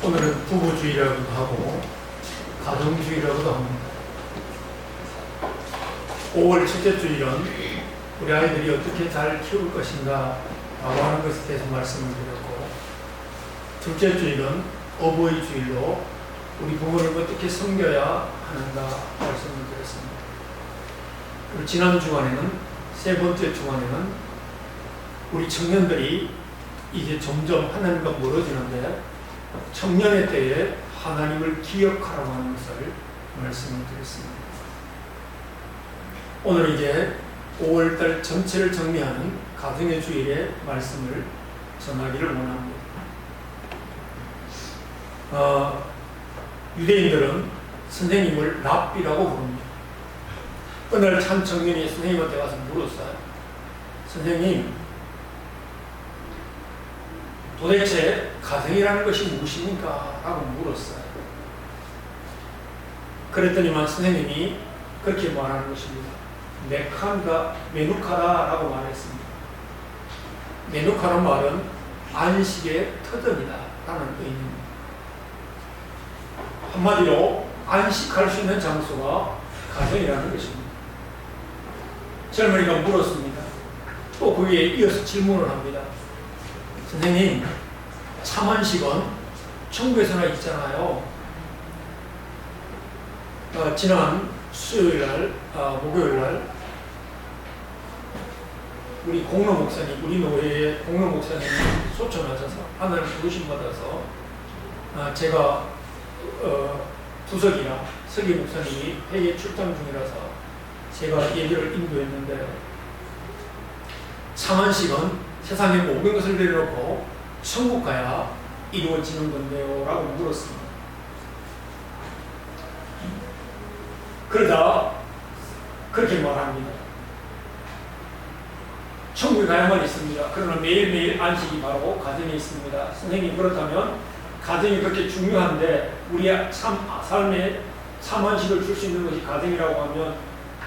오늘은 부부주의라고도 하고 가정주의라고도 합니다. 5월 첫째 주일은 우리 아이들이 어떻게 잘 키울 것인가 라고 하는 것에 대해서 말씀을 드렸고, 둘째 주일은 어버이 주일로 우리 부모를 어떻게 섬겨야 하는가 말씀을 드렸습니다. 그리고 지난 주간에는, 세 번째 주간에는 우리 청년들이 이제 점점 하나님과 멀어지는데 청년의 때에 하나님을 기억하라고 하는 것을 말씀을 드렸습니다. 오늘 이제 5월달 전체를 정리하는 가정의 주일의 말씀을 전하기를 원합니다. 유대인들은 선생님을 랍비라고 부릅니다. 어느 날 한 청년이 선생님한테 가서 물었어요. 선생님, 도대체 가정이라는 것이 무엇입니까? 라고 물었어요. 그랬더니만 선생님이 그렇게 말하는 것입니다. 메누카라라고 말했습니다. 메누카란 말은 안식의 터전이다 라는 의미입니다. 한마디로 안식할 수 있는 장소가 가정이라는 것입니다. 젊은이가 물었습니다. 또 거기에 이어서 질문을 합니다. 선생님, 참안식은 천국에서나 있잖아요. 지난 수요일날, 목요일날 우리 공로 목사님, 우리 노회의 공로 목사님이 소천하셔서 하나님 부르심 받아서 제가 부석이나 서기 목사님이 회계 출장 중이라서 제가 예배를 인도했는데, 참안식은 세상의 모든 것을 내려놓고 천국 가야 이루어지는 건데요 라고 물었습니다. 그러다 그렇게 말합니다. 천국에 가야만 있습니다. 그러나 매일매일 안식이 바로 가정에 있습니다. 선생님, 그렇다면 가정이 그렇게 중요한데 우리의 삶에 참안식을 줄 수 있는 것이 가정이라고 하면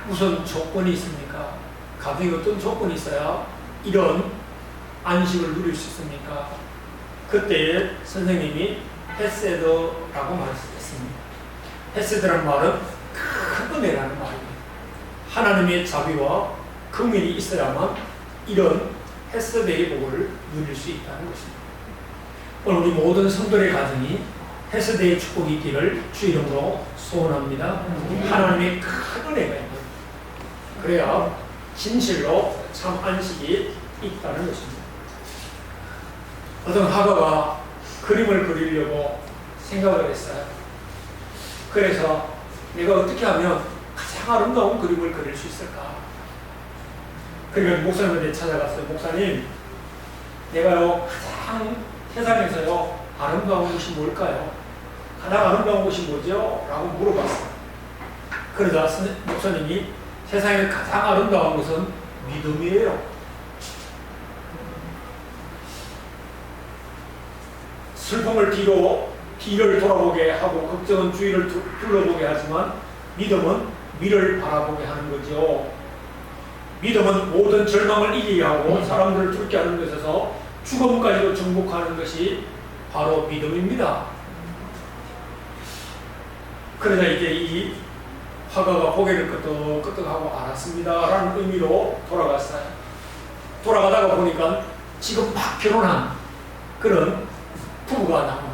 무슨 조건이 있습니까? 가정에 어떤 조건이 있어야 이런 안식을 누릴 수 있습니까? 그때에 선생님이 헤세드라고 말했습니다. 헤세드라는 말은 큰 은혜라는 말입니다. 하나님의 자비와 긍휼이 있어야만 이런 헤세드의 복을 누릴 수 있다는 것입니다. 오늘 우리 모든 성도의 가정이 헤세드의 축복이 있기를 주 이름으로 소원합니다. 하나님의 큰 은혜가 있는, 그래야 진실로 참 안식이 있다는 것입니다. 어떤 화가가 그림을 그리려고 생각을 했어요. 그래서 내가 어떻게 하면 가장 아름다운 그림을 그릴 수 있을까? 그러니까 목사님한테 찾아갔어요. 목사님, 내가요 가장 세상에서요 아름다운 것이 뭘까요? 가장 아름다운 것이 뭐죠? 라고 물어봤어요. 그러자 목사님이 세상에 가장 아름다운 것은 믿음이에요. 슬픔을 뒤를 돌아보게 하고 걱정은 주위를 둘러보게 하지만 믿음은 미래를 바라보게 하는 거죠. 믿음은 모든 절망을 이기게 하고 사람들을 죽게 하는 것에서 죽음까지도 정복하는 것이 바로 믿음입니다. 그러자 이제 이 화가가 고개를 끄덕끄덕하고 알았습니다 라는 의미로 돌아갔어요. 돌아가다가 보니까 지금 막 결혼한 그런 부부가 나오는 거예요.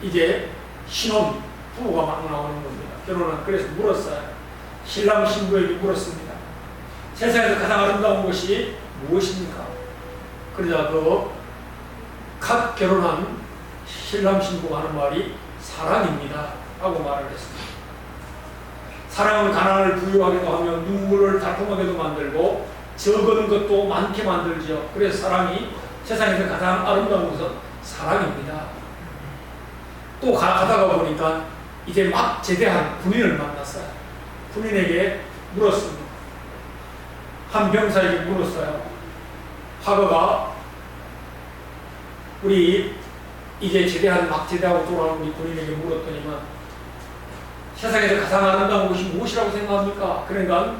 이제 신혼 부부가 막 나오는 겁니다. 결혼한. 그래서 물었어요. 신랑 신부에게 물었습니다. 세상에서 가장 아름다운 것이 무엇입니까? 그러자 각 결혼한 신랑 신부가 하는 말이 사랑입니다 하고 말을 했습니다. 사랑은 가난을 부유하게도 하며 눈물을 달콤하게도 만들고 적은 것도 많게 만들죠. 그래서 사랑이 세상에서 가장 아름다운 것은 사랑입니다. 또 가다가 보니까 이제 막 제대한 군인을 만났어요. 군인에게 물었습니다. 한 병사에게 물었어요. 화가가 우리 이제 막 제대하고 돌아오는 우리 군인에게 물었더니만 세상에서 가장 아름다운 것이 무엇이라고 생각합니까? 그러니까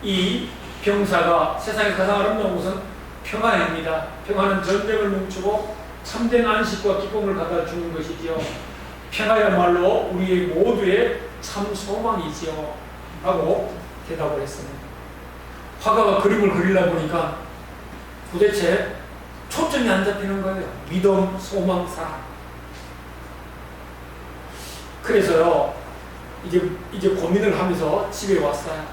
이 병사가 세상에서 가장 아름다운 것은 평안입니다. 평안은 전쟁을 멈추고 참된 안식과 기쁨을 갖다 주는 것이지요. 평화야말로 우리 모두의 참 소망이지요. 라고 대답을 했습니다. 화가가 그림을 그리려 보니까 도대체 초점이 안 잡히는 거예요. 믿음, 소망, 사랑. 그래서요, 이제 고민을 하면서 집에 왔어요.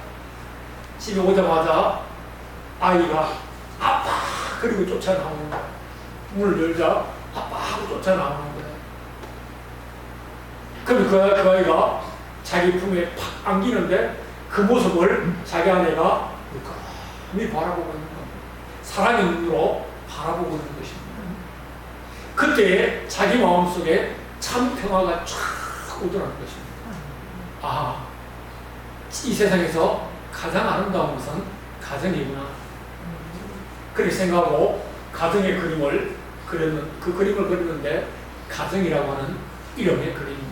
집에 오자마자 아이가 아빠! 그리고 쫓아나오는 거예요. 문을 열자 아빠! 하고 쫓아나오는 거예요. 그럼 그 아이가 자기 품에 팍 안기는데 그 모습을 자기 아내가 물끄러미 바라보고 있는 겁니다. 사랑의 눈으로 바라보고 있는 것입니다. 그때 자기 마음속에 참 평화가 쫙 오더라는 것입니다. 아, 이 세상에서 가장 아름다운 것은 가정이구나. 그렇게 생각하고 가정의 그림을 그 그림을 그리는데 가정이라고 하는 이름의 그림입니다.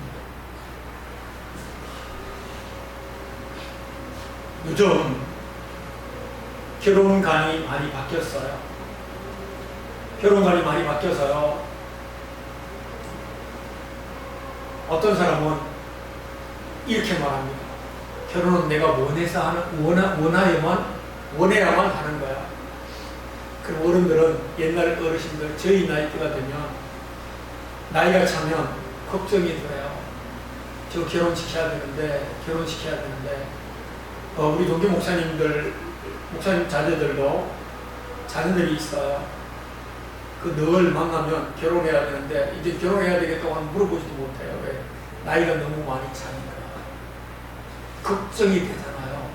요즘 결혼관이 많이 바뀌었어요. 결혼관이 많이 바뀌어서요. 어떤 사람은 이렇게 말합니다. 결혼은 내가 원해야만 하는 거야. 그럼 어른들은, 옛날 어르신들, 저희 나이대가 되면 나이가 차면 걱정이 들어요. 저 결혼시켜야 되는데 우리 동교 목사님 자녀들도 자녀들이 있어요. 그 늘 만나면 결혼해야 되는데 이제 결혼해야 되겠다고 하면 물어보지도 못해요. 왜? 나이가 너무 많이 차니까. 걱정이 되잖아요.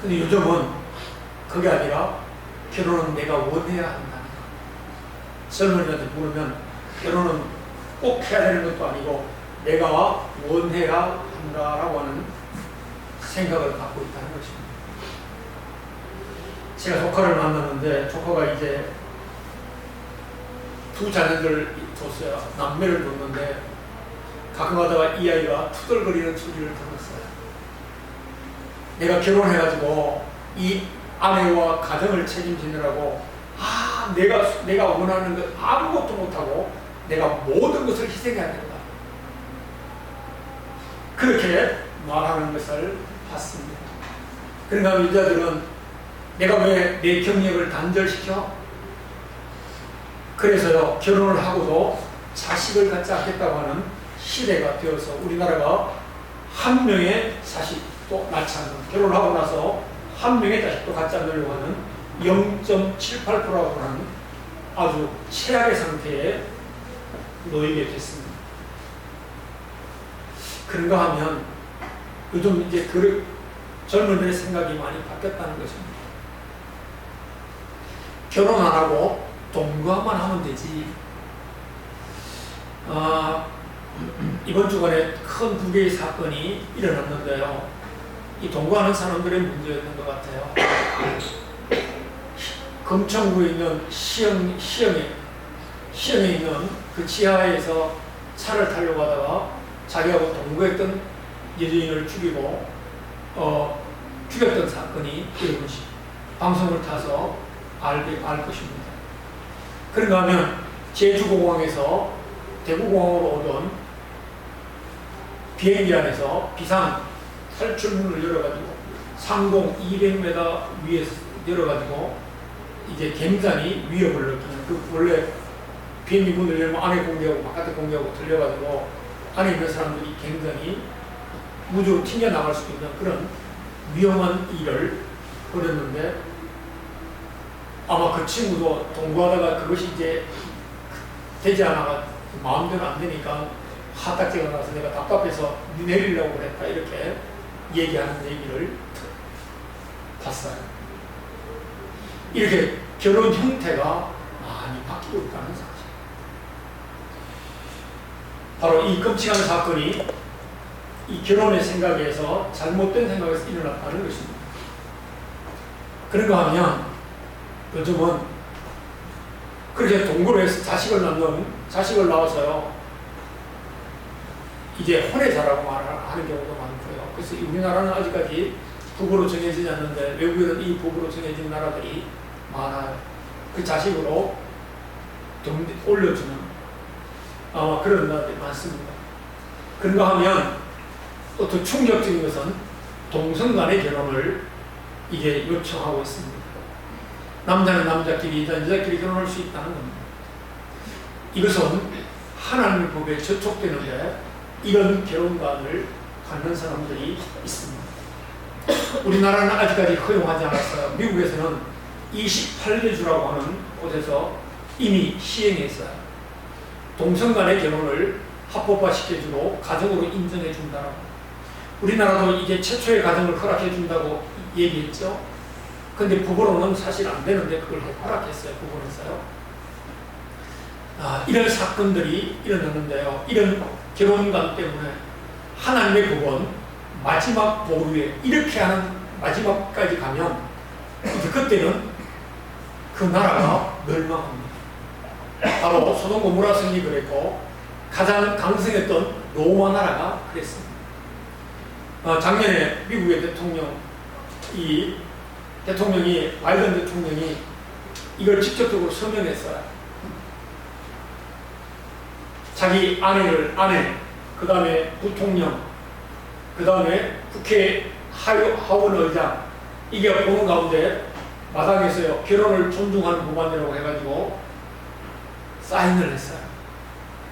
근데 요즘은 그게 아니라 결혼은 내가 원해야 한다. 젊은이한테 물으면 결혼은 꼭 해야 되는 것도 아니고 내가 원해야 한다라고 하는 생각을 갖고 있다는 것입니다. 제가 조카를 만났는데 조카가 이제 두 자녀들 줬어요. 남매를 줬는데 가끔 하다가 이 아이가 투덜거리는 소리를 들었어요. 내가 결혼해가지고 이 아내와 가정을 책임지느라고 내가 원하는 것 아무것도 못하고 내가 모든 것을 희생해야 된다. 그렇게 말하는 것을 봤습니다. 그러니까 여자들은 내가 왜 내 경력을 단절시켜? 그래서요, 결혼을 하고도 자식을 갖지 않겠다고 하는 시대가 되어서 우리나라가 한 명의 자식도 낳지 않는, 결혼을 하고 나서 한 명의 자식도 갖지 않으려고 하는 0.78%라고 하는 아주 최악의 상태에 놓이게 됐습니다. 그런가 하면 요즘 이제 젊은이들의 생각이 많이 바뀌었다는 것입니다. 결혼 안 하고 동거만 하면 되지. 이번 주간에 큰 두 개의 사건이 일어났는데요. 이 동거하는 사람들의 문제였는 것 같아요. 금천구에 있는 시흥에 있는 그 지하에서 차를 타려고 하다가 자기하고 동거했던 여주인을 죽이고 죽였던 사건이 이런 것이 방송을 타서 알 것입니다. 그런가 하면 제주공항에서 대구공항으로 오던 비행기 안에서 비상 탈출문을 열어가지고 상공 200m 위에서 열어가지고 이제 굉장히 위협을 느끼는, 그 원래 비행기 문을 열면 안에 공기하고 바깥에 공기하고 들려가지고 안에 있는 사람들이 굉장히 우주로 튕겨나갈 수 있는 그런 위험한 일을 벌였는데, 아마 그 친구도 동거하다가 그것이 이제 되지 않아가 마음대로 안 되니까 화딱지가 나서 내가 답답해서 내리려고 그랬다, 이렇게 얘기하는 얘기를 봤어요. 이렇게 결혼 형태가 많이 바뀌고 있다는 사실. 바로 이 끔찍한 사건이 이 결혼의 생각에서, 잘못된 생각에서 일어났다는 것입니다. 그런가 하면 요즘은 그렇게 동거로 해서 자식을 낳아서요, 이제 혼외자라고 말하는 경우도 많고요. 그래서 우리나라는 아직까지 부부로 정해지지 않는데 외국에는 이 부부로 정해진 나라들이 많아요. 그 자식으로 올려주는 그런 분들이 많습니다. 그런가 하면 또 더 충격적인 것은 동성 간의 결혼을 이게 요청하고 있습니다. 남자는 남자끼리, 여자끼리 결혼할 수 있다는 겁니다. 이것은 하나님의 법에 저촉되는데 이런 결혼관을 갖는 사람들이 있습니다. 우리나라는 아직까지 허용하지 않았어요. 미국에서는 28개주라고 하는 곳에서 이미 시행했어요. 동성 간의 결혼을 합법화 시켜주고 가정으로 인정해 준다라고. 우리나라도 이게 최초의 가정을 허락해 준다고 얘기했죠. 근데 법으로는 사실 안 되는데 그걸 허락했어요. 법원에서요. 이런 사건들이 일어나는데요. 이런 결혼관 때문에 하나님의 법은 마지막 보루에 이렇게 하는 마지막까지 가면 이제 그때는 그 나라가 멸망합니다. 바로 소돔 고모라 성이 그랬고 가장 강성했던 로마 나라가 그랬습니다. 작년에 미국의 대통령이 바이든 대통령이 이걸 직접적으로 서명했어요. 자기 아내, 그 다음에 부통령, 그 다음에 국회 하원 의장, 이게 보는 가운데 마당에서요, 결혼을 존중하는 법안이라고 해가지고 사인을 했어요.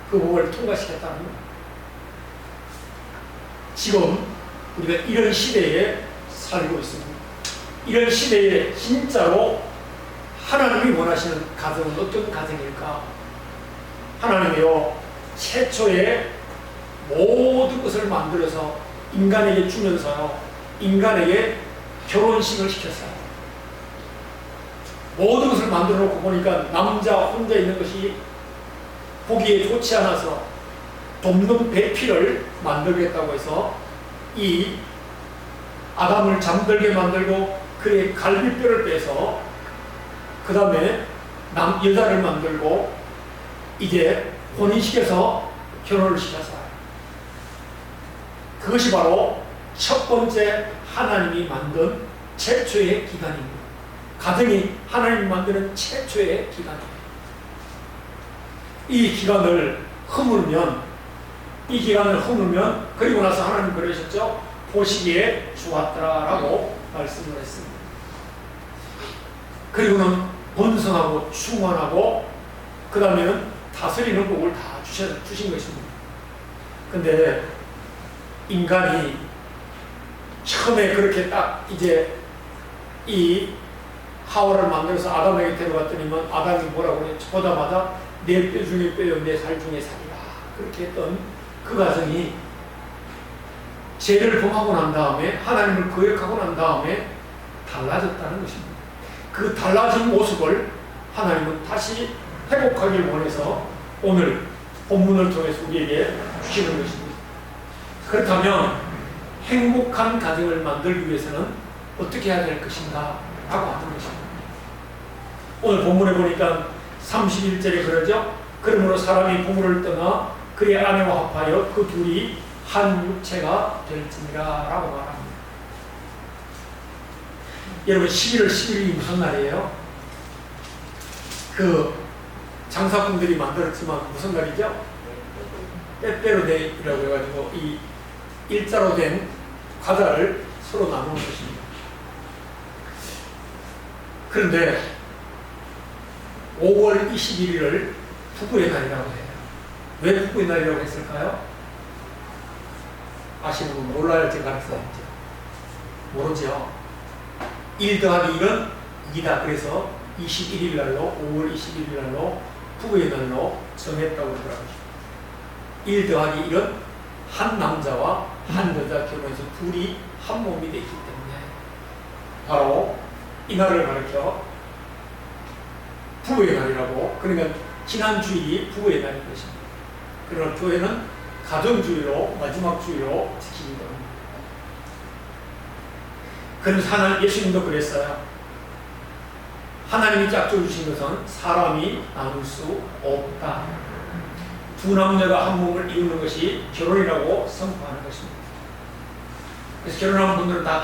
그 법을 통과시켰다는 거예요. 지금 우리가 이런 시대에 살고 있습니다. 이런 시대에 진짜로 하나님이 원하시는 가정은 어떤 가정일까? 하나님이요, 최초의 모든 것을 만들어서 인간에게 주면서요, 인간에게 결혼식을 시켰어요. 모든 것을 만들어 놓고 보니까 남자 혼자 있는 것이 보기에 좋지 않아서 돕는 배필을 만들겠다고 해서 이 아담을 잠들게 만들고 그의 갈비뼈를 빼서 그 다음에 여자를 만들고 이제 혼인시켜서 결혼을 시켰어요. 그것이 바로 첫 번째 하나님이 만든 최초의 기간입니다. 가정이 하나님이 만드는 최초의 기간입니다. 이 기간을 허물면 그리고 나서 하나님 그러셨죠. 보시기에 좋았더라라고 말씀을 했습니다. 그리고는 번성하고 충만하고 그 다음에는 다스리는 복을 다 주신 것입니다. 근데 인간이 처음에 그렇게 딱 이제 이 하와를 만들어서 아담에게 데려갔더니만 아담이 뭐라고 그래? 보자마자 내 뼈 중에 뼈요 내 살 중에 살이라 그렇게 했던 그 과정이 죄를 범하고 난 다음에 하나님을 거역하고 난 다음에 달라졌다는 것입니다. 그 달라진 모습을 하나님은 다시 회복하길 원해서 오늘 본문을 통해서 우리에게 주시는 것입니다. 그렇다면 행복한 가정을 만들기 위해서는 어떻게 해야 될 것인가 라고 하는 것입니다. 오늘 본문에 보니까 31절에 그러죠. 그러므로 사람이 부모를 떠나 그의 아내와 합하여 그 둘이 한 육체가 될지니라 라고 말합니다. 여러분 11월 10일이 무슨 날이에요? 그 장사꾼들이 만들었지만 무슨 날이죠? 빼빼로데이라고 해가지고 이 일자로 된 과자를 서로 나누는 것입니다. 그런데 5월 21일을 부부의 날이라고 해요. 왜 부부의 날이라고 했을까요? 아시는 분 몰라요? 제가 가르쳐드렸죠. 모르죠? 1 더하기 1은 2다. 그래서 21일 날로 5월 21일 날로 부부의 날로 정했다고 하더라고요. 1 더하기 1은 한 남자와 한 여자 결혼해서 둘이 한 몸이 되기 때문에 바로 이 날을 가리켜 부부의 날이라고. 그러니까 지난 주일이 부부의 날인 것입니다. 그러나 교회는 가정주의로 마지막 주의로 지키기 때문에. 그래서 하나님 예수님도 그랬어요. 하나님이 짝져 주신 것은 사람이 나눌 수 없다. 두 남녀가 한 몸을 이루는 것이 결혼이라고 선포하는 것입니다. 그래서 결혼한 분들은 다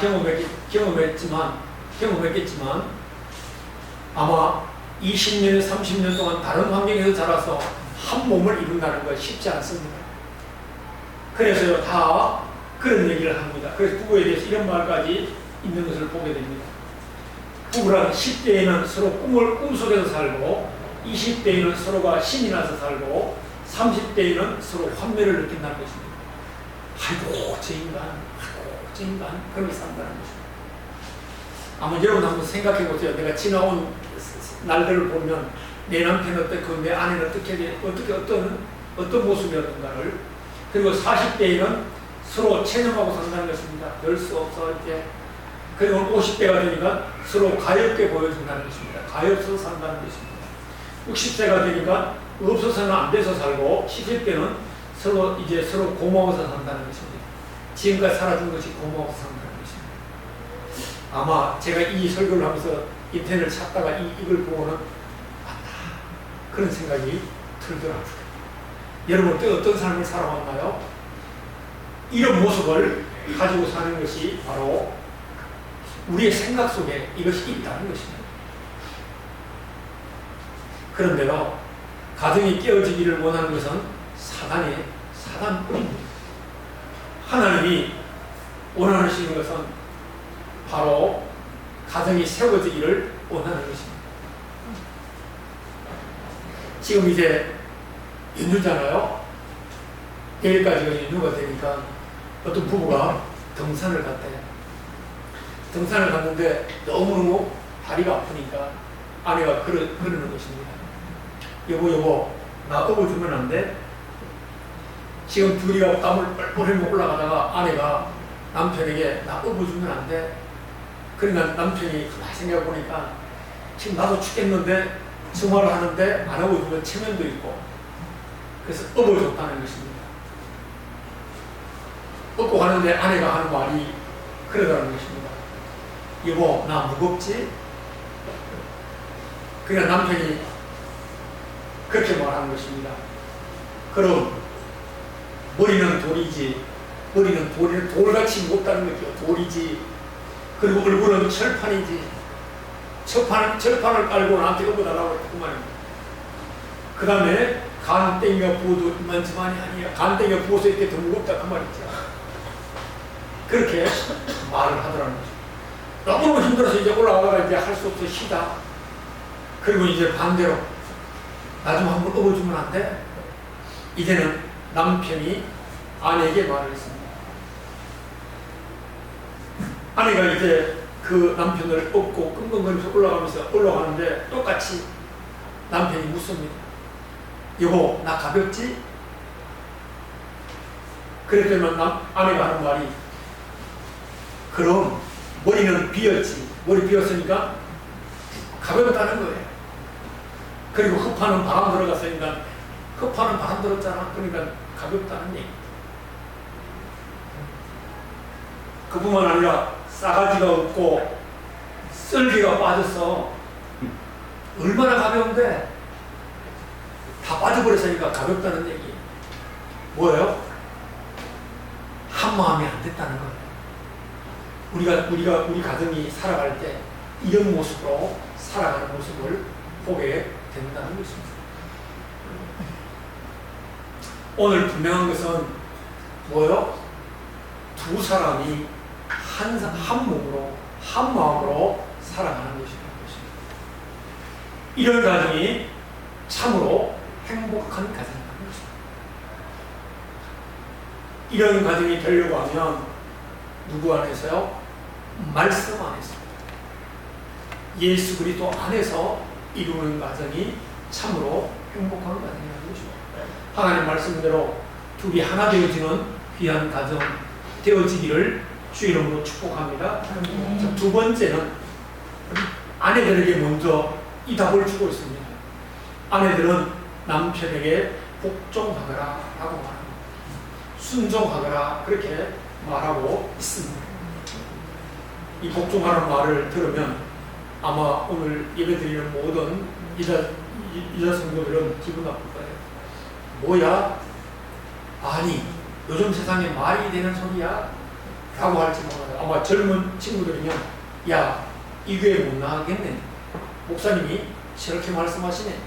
경험했겠지만 아마 20년, 30년 동안 다른 환경에서 자라서 한 몸을 이룬다는 건 쉽지 않습니다. 그래서요, 다 그런 얘기를 합니다. 그래서 부부에 대해서 이런 말까지 있는 것을 보게 됩니다. 부부란 10대에는 서로 꿈속에서 살고, 20대에는 서로가 신이 나서 살고, 30대에는 서로 환멸을 느낀다는 것입니다. 아이고, 저 인간, 그렇게 산다는 것입니다. 아마 여러분 한번 생각해 보세요. 내가 지나온 날들을 보면 내 남편은 어떻고, 내 아내는 어떻게 어떤 모습이었는가를. 그리고 40대에는 서로 체념하고 산다는 것입니다. 별 수 없어, 이렇게. 그리고 50대가 되니까 서로 가엾게 보여준다는 것입니다. 가엾어서 산다는 것입니다. 60세가 되니까 없어서는 안 돼서 살고, 70대는 서로 고마워서 산다는 것입니다. 지금까지 살아준 것이 고마워서 산다는 것입니다. 아마 제가 이 설교를 하면서 인터넷을 찾다가 이걸 보고는 맞다, 그런 생각이 들더라고요. 여러분 또 어떤 삶을 살아왔나요? 이런 모습을 가지고 사는 것이 바로 우리의 생각 속에 이것이 있다는 것입니다. 그런데요, 가정이 깨어지기를 원하는 것은 사단뿐입니다. 하나님이 원하시는 것은 바로 가정이 세워지기를 원하는 것입니다. 지금 이제 연휴잖아요. 내일까지가 연휴가 되니까 어떤 부부가 등산을 갔대요. 등산을 갔는데 너무너무 다리가 아프니까 아내가 그러는 것입니다. 여보, 나 업어주면 안 돼? 지금 둘이가 땀을 뻘뻘 흘리고 올라가다가 아내가 남편에게 나 업어주면 안 돼? 그러니까 남편이 가만히 생각해보니까 지금 나도 죽겠는데 주말을 하는데 안 업어주면 체면도 있고, 그래서 업어줬다는 것입니다. 업고 가는데 아내가 하는 말이 그러다는 것입니다. 여보, 나 무겁지? 그러니까 남편이 그렇게 말하는 것입니다. 그럼 머리는 돌이지, 머리는 돌같이 무겁다는 거죠. 돌이지. 그리고 얼굴은 철판이지. 철판을 깔고 나한테 업어달라고 했고 말입니다. 그 다음에 간땡이가 부어도 이만저만이 아니야. 간땡이가 부어서 이렇게 더 무겁다 그 말이죠. 그렇게 말을 하더라는 거죠. 너무 힘들어서 이제 올라가다가 이제 할 수 없어 쉬다. 그리고 이제 반대로 나 좀 한번 업어주면 안 돼? 이제는 남편이 아내에게 말을 했습니다. 아내가 이제 그 남편을 업고 끙끙거리면서 올라가는데 똑같이 남편이 묻습니다. 여보, 나 가볍지? 그랬더니 아내가 하는 말이, 그럼 머리는 비었지. 머리 비었으니까 가볍다는 거예요. 그리고 흡하는 바람 들어갔으니까 흡하는 바람 들었잖아. 그러니까 가볍다는 얘기. 그뿐만 아니라 싸가지가 없고 쓸개가 빠졌어. 얼마나 가벼운데 다 빠져버렸으니까 가볍다는 얘기. 뭐예요? 한 마음이 안 됐다는 거예요. 우리 가정이 살아갈 때 이런 모습으로 살아가는 모습을 보게 된다는 것입니다. 오늘 분명한 것은 뭐예요? 두 사람이 한 몸으로, 한 마음으로 살아가는 것이라는 것입니다. 이런 가정이 참으로 행복한 가정이라는 것입니다. 이런 가정이 되려고 하면 누구 안에서요? 말씀 안에서, 예수 그리스도 안에서 이루는 가정이 참으로 행복한 가정이라는 것입니다. 하나님 말씀대로 둘이 하나 되어지는 귀한 가정 되어지기를 주 이름으로 축복합니다. 자, 두 번째는 아내들에게 먼저 이 답을 주고 있습니다. 아내들은 남편에게 복종하거라 라고 말합니다. 순종하거라 그렇게 말하고 있습니다. 이 복종하라는 말을 들으면 아마 오늘 예배드리는 모든 이자 성도들은 기분 나쁠 거예요. 뭐야? 아니 요즘 세상에 말이 되는 소리야? 라고 할지 몰라요. 아마 젊은 친구들이면 야, 이 교회 못 나가겠네. 목사님이 저렇게 말씀하시네.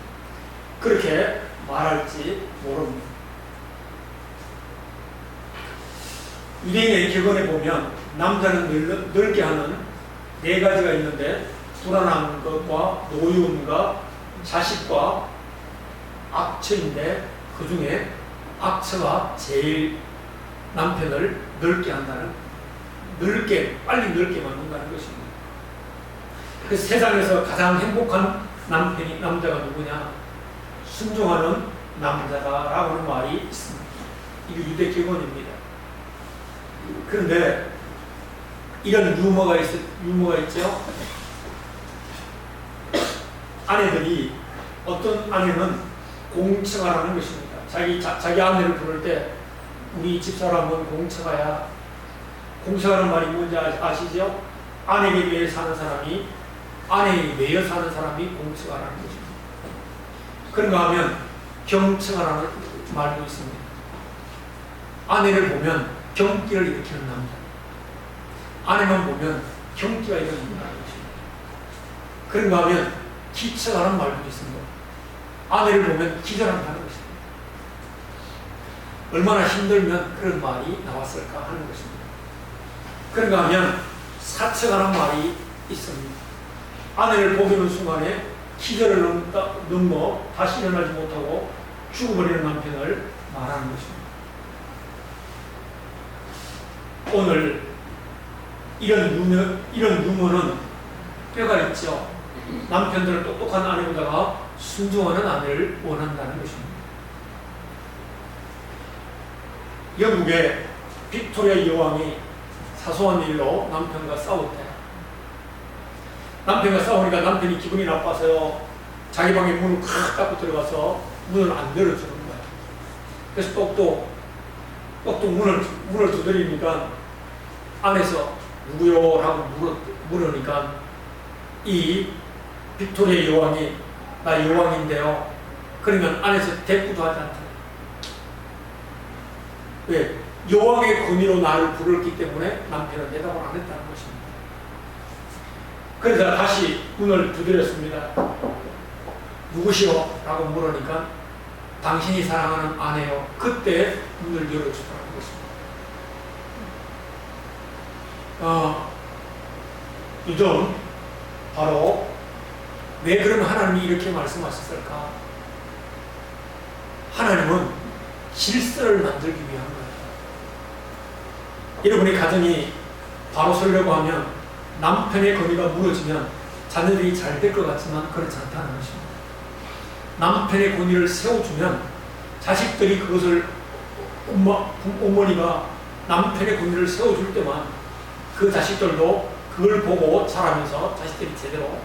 그렇게 말할지 모릅니다. 유대인의 격언에 보면 남자는 늙게 하는 4가지가 있는데 불안한 것과 노여움과 자식과 악처인데 그 중에 악처가 제일 남편을 늙게 한다는, 빨리 늙게 만든다는 것입니다. 그래서 세상에서 가장 행복한 남자가 누구냐? 순종하는 남자다라고 하는 말이 있습니다. 이게 유대 기본입니다. 그런데 이런 유머가 있죠. 아내들이, 어떤 아내는 공처가라는 것입니다. 자기 아내를 부를 때 우리 집사람은 공처가야. 공처가라는 말이 뭔지 아시죠? 아내에 매여 사는 사람이, 아내에 매여 사는 사람이 공처가라는 것입니다. 그런가 하면 경처가라는 말도 있습니다. 아내를 보면 경기를 일으키는 남자, 아내만 보면 경기가 일어난다는 것입니다. 그런가 하면 기처가라는 말도 있습니다. 아내를 보면 기절한다는 것입니다. 얼마나 힘들면 그런 말이 나왔을까 하는 것입니다. 그런가 하면 사처가라는 말이 있습니다. 아내를 보기는 순간에 기절을 넘어 다시 일어나지 못하고 죽어버리는 남편을 말하는 것입니다. 오늘 이런 유머는 뼈가 있죠. 남편들은 똑똑한 아내보다가 순종하는 아내를 원한다는 것입니다. 영국의 빅토리아 여왕이 사소한 일로 남편과 싸웠대요. 남편과 싸우니까 남편이 기분이 나빠서요, 자기 방에 문을 콱 닫고 들어가서 문을 안 열어주는 거예요. 그래서 똑똑 문을 두드리니까 안에서 누구요? 라고 물으니까 이 빅토리아 여왕이 나 여왕인데요. 그러면 안에서 대꾸도 하지 않다. 왜? 여왕의 권위로 나를 부르기 때문에 남편은 대답을 안 했다는 것입니다. 그래서 다시 문을 두드렸습니다. 누구시오? 라고 물으니까 당신이 사랑하는 아내요. 그때 문을 열어주더라는 것입니다. 요즘 바로 왜 그런 하나님이 이렇게 말씀하셨을까? 하나님은 질서를 만들기 위한 거예요. 여러분의 가정이 바로 서려고 하면 남편의 권위가 무너지면 자녀들이 잘 될 것 같지만 그렇지 않다는 것입니다. 남편의 권위를 세워주면 자식들이 그것을 어머니가 남편의 권위를 세워줄 때만 그 자식들도 그걸 보고 자라면서 자식들이 제대로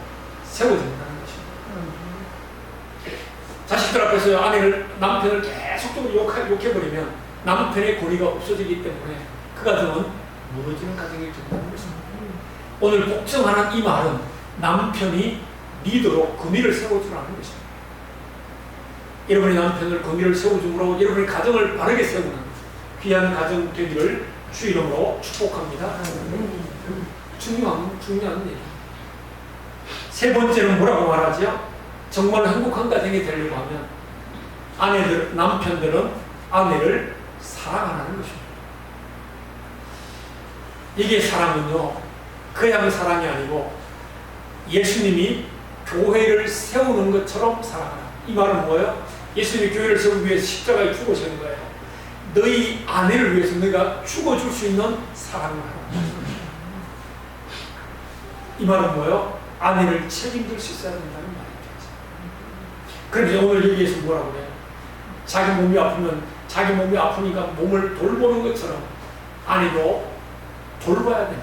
세워진다는 것입니다. 자식들 앞에서 남편을 계속적으로 욕해버리면 남편의 권위가 없어지기 때문에 그 가정은 무너지는 가정이 된다는 것입니다. 오늘 복종하는 이 말은 남편이 리더로 권위를 세워주라는 것입니다. 여러분의 남편을 권위를 세워줌으로 여러분의 가정을 바르게 세우는 귀한 가정 되기를 주 이름으로 축복합니다. 중요한 얘기. 세 번째는 뭐라고 말하죠? 정말 행복한 가정이 되려고 하면 남편들은 아내를 사랑하는 것입니다. 이게 사랑은요, 그냥 사랑이 아니고 예수님이 교회를 세우는 것처럼 사랑하라. 이 말은 뭐예요? 예수님이 교회를 세우기 위해서 십자가에 죽으시는 거예요. 너희 아내를 위해서 너희가 죽어줄 수 있는 사랑을 하라. 이 말은 뭐예요? 아내를 책임질 수 있어야 된다는 말이죠. 그런데 오늘 여기에서 뭐라고 해요? 자기 몸이 아프니까 몸을 돌보는 것처럼 아내도 돌봐야 되는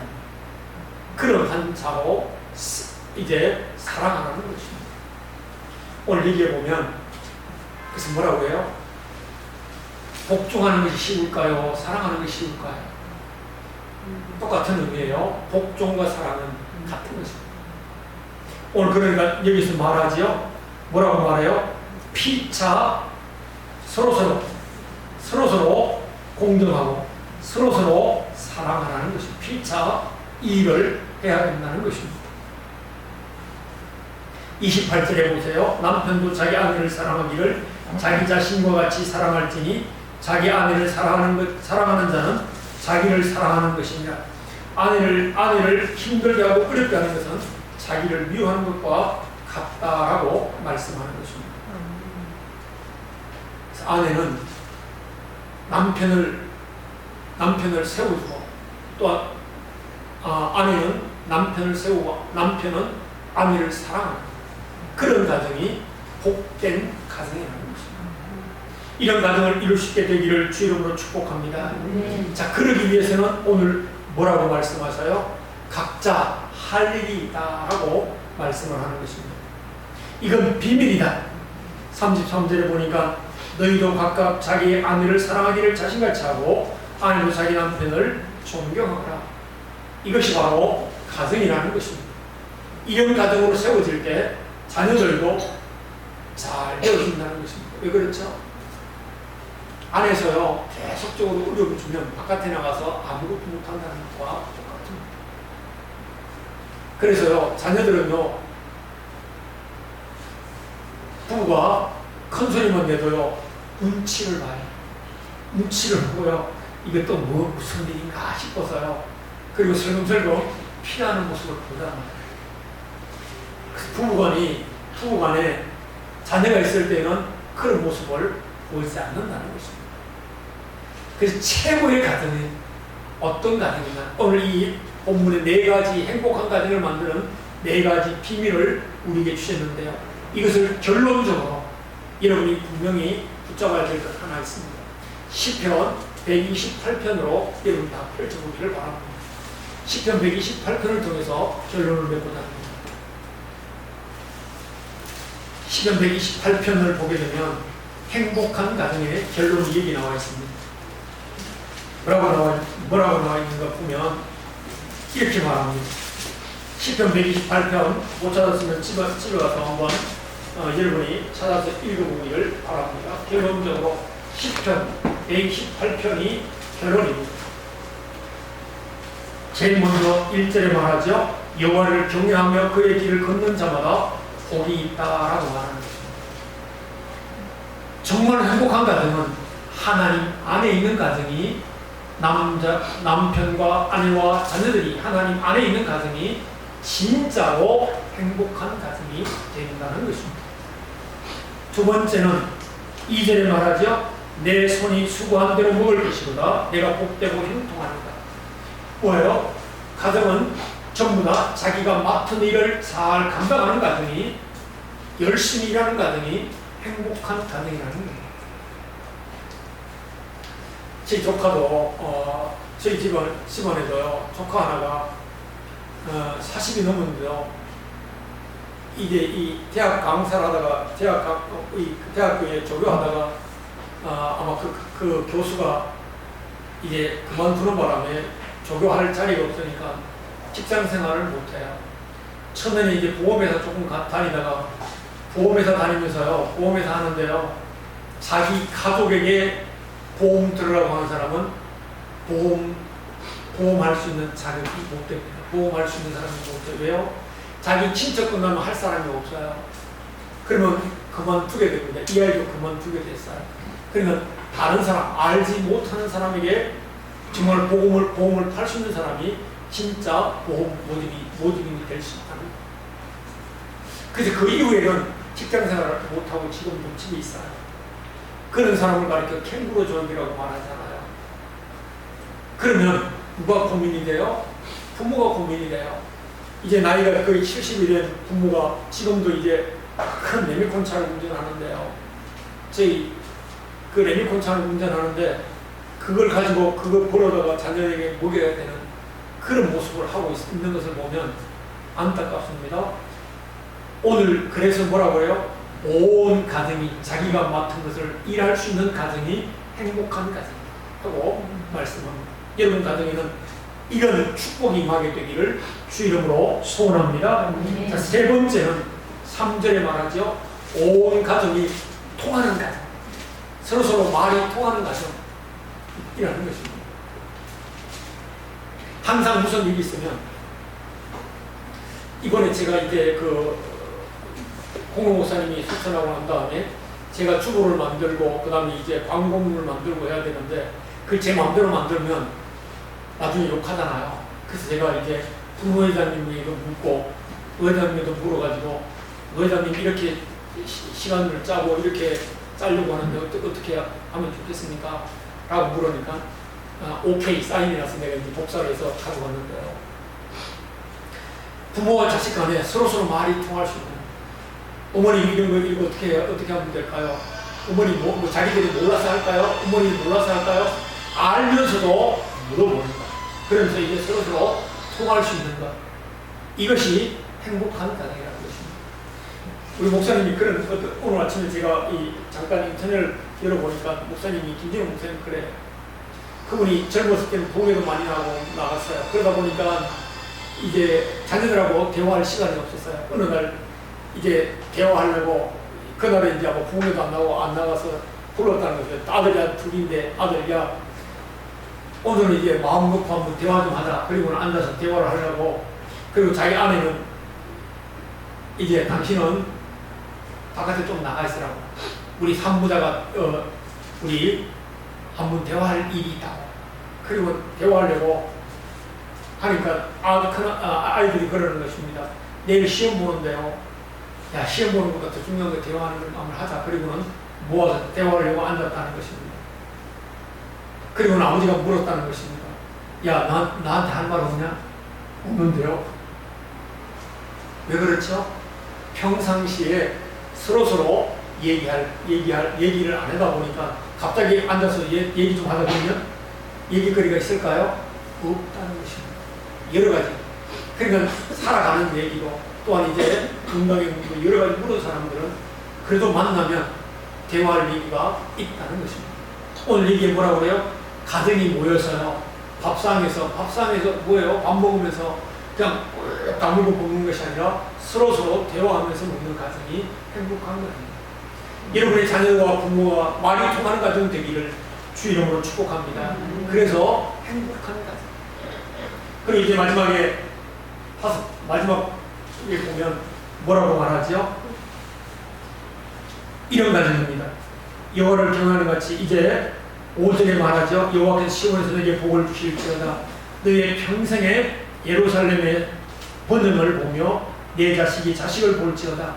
그런 한 자로 이제 사랑하는 것입니다. 오늘 얘기해 보면 그래서 뭐라고 해요? 복종하는 것이 쉬울까요? 사랑하는 것이 쉬울까요? 똑같은 의미예요. 복종과 사랑은 같은 것입니다. 오늘 그러니까 여기서 말하지요. 뭐라고 말해요? 피차 서로서로 공정하고 서로서로 사랑하라는 것입니다. 피차 일을 해야 된다는 것입니다. 28절에 보세요. 남편도 자기 아내를 사랑하기를 자기 자신과 같이 사랑할지니 자기 아내를 사랑하는 자는 자기를 사랑하는 것이니라. 아내를 힘들게 하고 어렵게 하는 것은 자기를 미워하는 것과 같다라고 말씀하는 것입니다. 그래서 아내는 남편을 세워주고 또 아내는 남편을 세우고 남편은 아내를 사랑하는 그런 가정이 복된 가정이라는 것입니다. 이런 가정을 이룰 수 있게 되기를 주 이름으로 축복합니다. 자, 그러기 위해서는 오늘 뭐라고 말씀하셔요? 각자 할 일이 있다라고 말씀을 하는 것입니다. 이건 비밀이다. 33절에 보니까 너희도 각각 자기 아내를 사랑하기를 자신같이 하고 아내도 자기 남편을 존경하라. 이것이 바로 가정이라는 것입니다. 이런 가정으로 세워질 때 자녀들도 잘 되어진다는 것입니다. 왜 그렇죠? 안에서요 계속적으로 어려움을 주면 바깥에 나가서 아무것도 못한다는 것과 똑같습니다. 그래서요 자녀들은요 부부가 큰 소리만 내도요 눈치를 봐요. 눈치를 보고요 이게 또 무슨 일인가 싶어서요 그리고 슬금슬금 피하는 모습을 보다 부부간에 자녀가 있을 때는 그런 모습을 보이지 않는다는 것입니다. 그래서 최고의 가정은 어떤 가정이냐? 오늘 이 본문의 4가지 행복한 가정을 만드는 4가지 비밀을 우리에게 주셨는데요. 이것을 결론적으로 여러분이 분명히 붙잡아야 될 것 하나 있습니다. 시편 128편으로 여러분 다 펼쳐보기를 바랍니다. 시편 128편을 통해서 결론을 맺고자 합니다. 시편 128편을 보게 되면 행복한 가정의 결론 얘기 나와 있습니다. 뭐라고 나와 있는가 보면 이렇게 말합니다. 시편 128편 못 찾았으면 집에 가서 한번 여러분이 찾아서 읽어보기를 바랍니다. 결론적으로 시편 128편이 결론입니다. 제일 먼저 1절에 말하죠. 여호와를 경외하며 그의 길을 걷는 자마다 복이 있다라고 말하는 것입니다. 정말 행복한 가정은 하나님 안에 있는 가정이 남편과 아내와 자녀들이 하나님 안에 있는 가정이 진짜로 행복한 가정이 된다는 것입니다. 두 번째는 2절에 말하죠. 내 손이 수고한 대로 먹을 것이로다. 내가 복되고 형통하리다. 뭐예요? 가정은 전부 다 자기가 맡은 일을 잘 감당하는 가정이 열심히 일하는 가정이 행복한 가정이라는 거예요. 제 조카도 저희 집안에도요 조카 하나가 40이 넘었는데요 이제 이 대학 강사를 하다가 대학교에 조교하다가 아마 그 교수가 이제 그만두는 바람에 조교할 자리가 없으니까 직장 생활을 못해요. 처음에는 이제 보험회사 조금 다니다가 보험회사 다니면서요 보험회사 하는데요 자기 가족에게 보험 들으라고 하는 사람은 보험할 수 있는 자격이 못 됩니다. 보험할 수 있는 사람이 못 돼요. 왜요? 자기 친척 끝나면 할 사람이 없어요. 그러면 그만두게 됩니다. 이 아이도 그만두게 됐어요. 그러면 다른 사람, 알지 못하는 사람에게 정말 보험을 팔 수 있는 사람이 진짜 보험 모집인이 될 수 있다는 거예요. 그래서 그 이후에는 직장 생활을 못하고 지금도 집에 있어요. 그런 사람을 가리켜 캥거루 존이라고 말하잖아요. 그러면 누가 고민이 돼요? 부모가 고민이 돼요. 이제 나이가 거의 70이 된 부모가 지금도 이제 큰 레미콘차를 운전하는데요. 저희 그 레미콘차를 운전하는데 그걸 가지고 그걸 벌어다가 자녀에게 먹여야 되는 그런 모습을 하고 있는 것을 보면 안타깝습니다. 오늘 그래서 뭐라고 해요? 온 가정이 자기가 맡은 것을 일할 수 있는 가정이 행복한 가정이라고 말씀합니다. 여러분 가정에는 이런 축복이 임하게 되기를 주 이름으로 소원합니다. 자, 세 번째는 3절에 말하죠. 온 가정이 통하는 가정. 서로서로 말이 통하는 가정이라는 것입니다. 항상 무슨 일이 있으면 이번에 제가 이제 홍로 목사님이 수천하고 난 다음에 제가 주보를 만들고 그 다음에 이제 광고문을 만들고 해야 되는데 그걸 제 마음대로 만들면 나중에 욕하잖아요. 그래서 제가 이제 부회장님에게 묻고 의장님에도 물어가지고 의장님 이렇게 시간을 짜고 이렇게 짜려고 하는데 어떻게 하면 좋겠습니까? 라고 물으니까 오케이 사인이라서 내가 이제 복사를 해서 가져갔는데요. 부모와 자식 간에 서로서로 말이 통할 수 있는 어머니 이런 거 이거 어떻게 하면 될까요? 어머니 뭐 자기들이 몰라서 할까요? 어머니 몰라서 할까요? 알면서도 물어보는 것. 그러면서 이제 서로서로 통할 수 있는 것. 이것이 행복한 가정이라는 것입니다. 우리 목사님이 그런 오늘 아침에 제가 잠깐 인터넷을 열어보니까 목사님이 김진호 목사님 그래. 그분이 젊었을 때는 부흥회도 많이 나갔어요. 그러다 보니까 이제 자녀들하고 대화할 시간이 없었어요. 어느 날 이제 대화하려고 그날에 이제 뭐 부흥회도 안 나가서 불렀다는 거죠. 아들이 둘인데 아들이야 오늘은 이제 마음 놓고 한번 대화 좀 하자. 그리고는 앉아서 대화를 하려고. 그리고 자기 아내는 이제 당신은 바깥에 좀 나가 있으라고. 우리 산부자가 우리 한번 대화할 일이 있다고. 그리고 대화하려고 하니까 아이들이 그러는 것입니다. 내일 시험 보는데요. 야, 시험 보는 것보다 더 중요한 거 대화하는 걸 한번 하자. 그리고는 모아서 대화하려고 앉았다는 것입니다. 그리고는 아버지가 물었다는 것입니다. 야, 나한테 할 말 없냐? 없는데요. 왜 그렇죠? 평상시에 서로서로 얘기를 안 하다 보니까 갑자기 앉아서 얘기 좀 하다 보면 얘기거리가 있을까요? 없다는 것입니다. 여러 가지. 그러니까 살아가는 얘기도 또한 이제 건강에 여러 가지 물은 사람들은 그래도 만나면 대화할 얘기가 있다는 것입니다. 오늘 얘기에 뭐라고 그래요? 가정이 모여서요. 밥상에서 뭐예요? 밥 먹으면서 그냥 다물고 먹는 것이 아니라 서로서로 대화하면서 먹는 가정이 행복한 거예요. 여러분의 자녀와 부모가 말이 통하는 가정 되기를 주 이름으로 축복합니다. 그래서 행복한 가정. 그리고 이제 마지막에 마지막에 보면 뭐라고 말하죠? 이런 가정입니다. 여호와를 경외하는 같이 이제 5절에 말하죠. 여호와께서 시온에서 너에게 복을 주실지어다. 너의 평생에 예루살렘의 번영을 보며 내 자식이 자식을 볼지어다.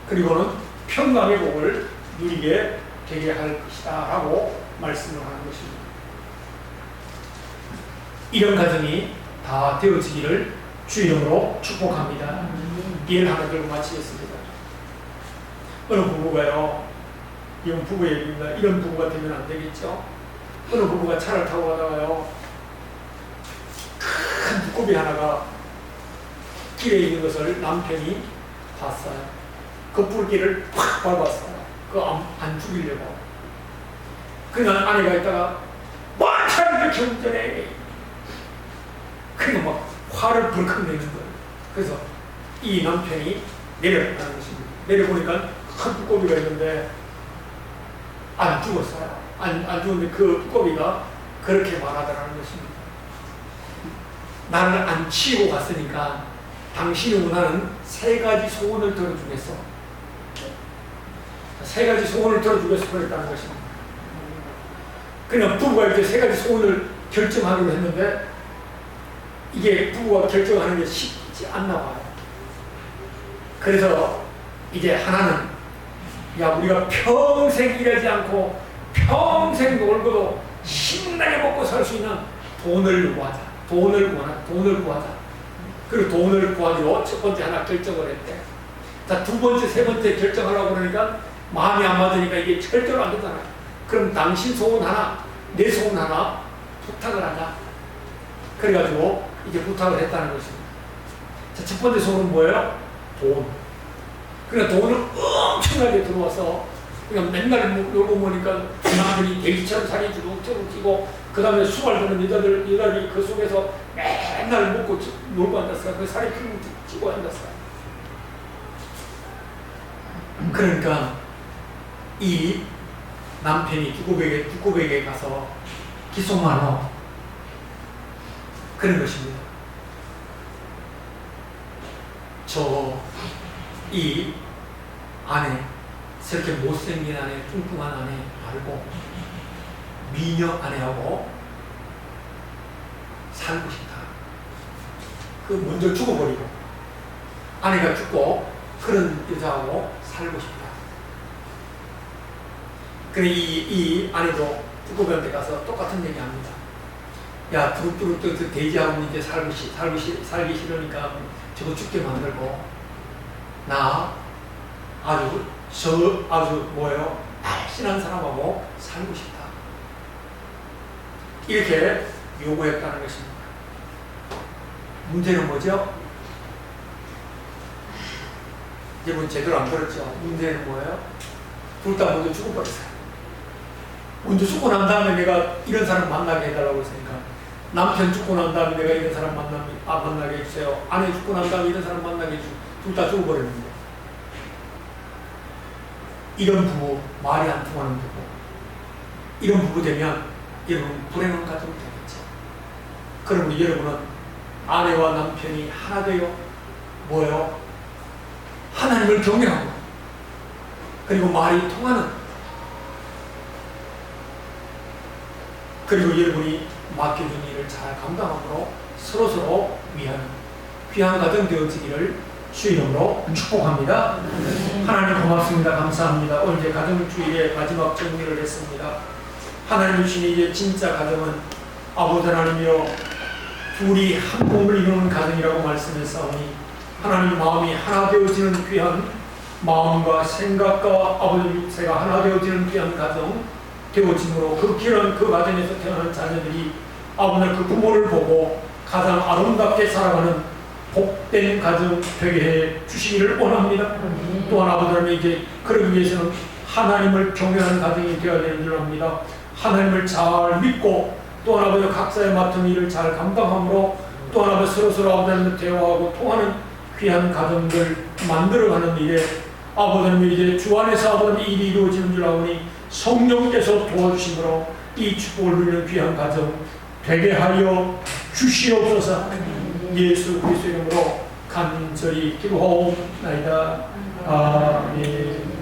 그리고는 평강의 복을 누리게 되게 할 것이다 라고 말씀을 하는 것입니다. 이런 가정이 다 되어지기를 주 이름으로 축복합니다. 예를 하나 들고 마치겠습니다. 어느 부부가요, 이건 부부 얘기입니다. 이런 부부가 되면 안 되겠죠. 어느 부부가 차를 타고 가다가요, 큰 두꺼비 하나가 길에 있는 것을 남편이 봤어요. 그 불길을 팍 밟았어요. 그거 안 죽이려고. 그러니까 아내가 있다가 와 차를 이렇게 운전해. 그러니까 막 화를 불컥 내는 거예요. 그래서 이 남편이 내려갔다는 것입니다. 내려보니까 큰 두꺼비가 있는데 안 죽었어요. 안 죽었는데 그 두꺼비가 그렇게 말하더라는 것입니다. 나를 안 치고 갔으니까 당신이 원하는 3가지 소원을 들어주겠어. 3가지 소원을 들어주겠어 그랬다는 것입니다. 그냥 부부가 이제 3가지 소원을 결정하기로 했는데 이게 부부가 결정하는 게 쉽지 않나 봐요. 그래서 이제 하나는 야 우리가 평생 일하지 않고 평생 놀고도 신나게 먹고 살 수 있는 돈을 구하자. 돈을 구하자. 그리고 돈을 구하기로 첫 번째 하나 결정을 했대. 자, 두 번째, 세 번째 결정하려고 그러니까 마음이 안 맞으니까 이게 절대로 안 되잖아요. 그럼 당신 소원 하나, 내 소원 하나 부탁을 하자. 그래가지고 이제 부탁을 했다는 것입니다. 자, 첫 번째 소원은 뭐예요? 돈. 그러니까 돈을 엄청나게 들어와서 그냥 맨날 놀고 보니까 남들이 돼지처럼 살이 주룩주룩 찌고 그 다음에 수발 드는 여자들이 그 속에서 맨날 먹고 놀고 앉았어요. 그 살이 쭉 찌고 앉았어요. 그러니까 이 남편이 두꺼비에게 가서 기속만어 그런 것입니다. 저 이 아내 저렇게 못생긴 아내, 뚱뚱한 아내 말고 미녀 아내하고 살고 싶다. 그 먼저 죽어버리고 아내가 죽고 그런 여자하고 살고 싶다. 그래 이 아내도 두꺼비한테 가서 똑같은 얘기 합니다. 야, 두룩두룩 그 돼지하고 이제 살기 싫으니까 저거 죽게 만들고 나 아주 뭐예요? 날씬한 사람하고 살고 싶다. 이렇게 요구했다는 것입니다. 문제는 뭐죠? 이제 제대로 안 들었죠? 문제는 뭐예요? 둘 다 먼저 죽어버렸어요. 먼저 죽고 난 다음에 내가 이런 사람 만나게 해달라고 했으니까 남편 죽고 난 다음에 내가 이런 사람 만나게 해주세요. 아내 죽고 난 다음에 이런 사람 만나게 해주세요. 둘 다 죽어버렸는데 이런 부부 말이 안 통하는 부부 이런 부부 되면 여러분 불행한 가정이 되겠죠. 그러면 여러분은 아내와 남편이 하나 되어 뭐예요? 하나님을 경외하고 그리고 말이 통하는 그리고 여러분이 맡겨준 일을 잘 감당함으로 서로서로 위하는 귀한 가정 되어지기를 주 이름으로 축복합니다. 하나님 고맙습니다. 감사합니다. 오늘 이제 가정주일의 마지막 정리를 했습니다. 하나님 주신 이제 진짜 가정은 아버지 하나님이여 둘이 한 몸을 이루는 가정이라고 말씀했사오니 하나님 마음이 하나 되어지는 귀한 마음과 생각과 아버지 육체가 하나 되어지는 귀한 가정 되어짐으로 그 귀한 그 가정에서 태어난 자녀들이 아버지 그 부모를 보고 가장 아름답게 살아가는 복된 가정 되게 해 주시기를 원합니다. 또한 아버지 하나님 이제 그러기 위해서는 하나님을 경외하는 가정이 되어야 되는 줄 압니다. 하나님을 잘 믿고 또한 아버지 각자의 맡은 일을 잘 감당함으로 또한 아버지 서로서로 아버지 하나님과 대화하고 통하는 귀한 가정들 만들어가는 일에 아버지 하나님 이제 주 안에서 아버지 하나님 일이 이루어지는 줄 아오니 성령께서 도와주심으로 이 축복을 누리는 귀한 가정 되게 하여 주시옵소서. 예수 그리스도 이름으로 간절히 기도하옵나이다. 아멘.